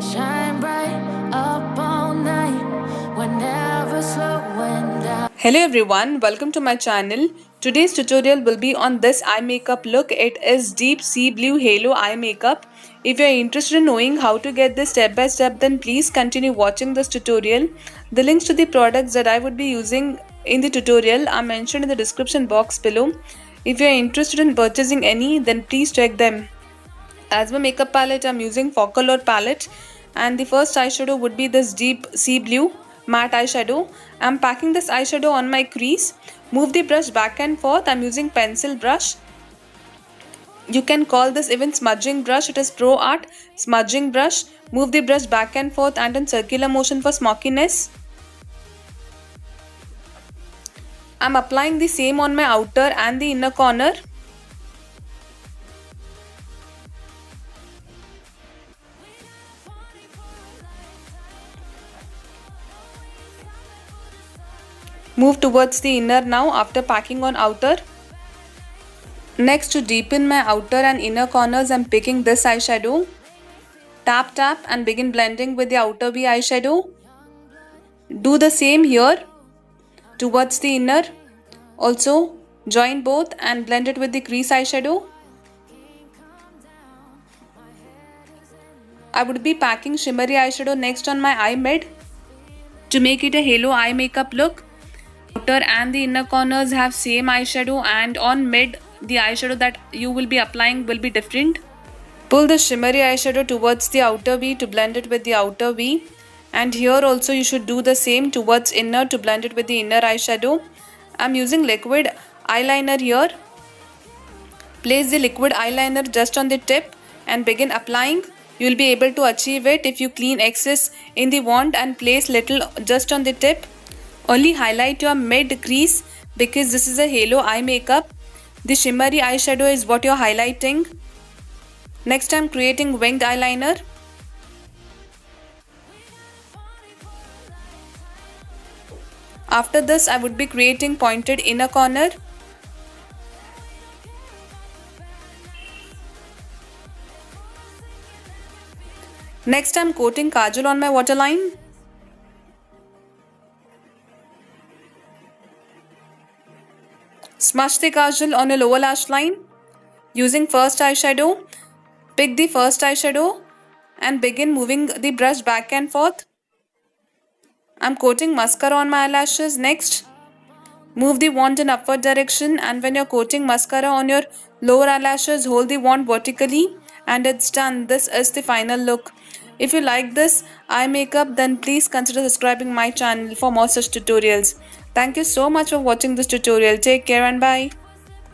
Shine bright up all night. We're never slowing down. Hello everyone, welcome to my channel. Today's tutorial will be on this eye makeup look. It is deep sea blue halo eye makeup. If you are interested in knowing how to get this step by step, then please continue watching this tutorial. The links to the products that I would be using in the tutorial are mentioned in the description box below. If you are interested in purchasing any, then please check them. As my makeup palette, I'm using Focolor palette, and the first eyeshadow would be this deep sea blue matte eyeshadow. I'm packing this eyeshadow on my crease. Move the brush back and forth. I'm using pencil brush. You can call this even smudging brush. It is Pro Art smudging brush. Move the brush back and forth and in circular motion for smokiness. I'm applying the same on my outer and the inner corner. Move towards the inner now after packing on outer. Next, to deepen my outer and inner corners, I'm picking this eyeshadow. Tap and begin blending with the outer V eyeshadow. Do the same here towards the inner. Also join both and blend it with the crease eyeshadow. I would be packing shimmery eyeshadow next on my eye mid to make it a halo eye makeup look. Outer and the inner corners have same eyeshadow, and on mid the eyeshadow that you will be applying will be different. Pull the shimmery eyeshadow towards the outer V to blend it with the outer V, and here also you should do the same towards inner to blend it with the inner eyeshadow. I'm using liquid eyeliner here. Place the liquid eyeliner just on the tip and begin applying. You will be able to achieve it if you clean excess in the wand and place little just on the tip. Only highlight your mid crease because this is a halo eye makeup. The shimmery eyeshadow is what you're highlighting. Next, I'm creating winged eyeliner. After this, I would be creating pointed inner corner. Next, I'm coating kajal on my waterline. Smudge the kajal on a lower lash line using first eyeshadow. Pick the first eyeshadow and begin moving the brush back and forth. I'm coating mascara on my eyelashes next. Move the wand in upward direction, and when you're coating mascara on your lower eyelashes, hold the wand vertically and it's done. This is the final look. If you like this eye makeup, then please consider subscribing my channel for more such tutorials. Thank you so much for watching this tutorial. Take care and bye.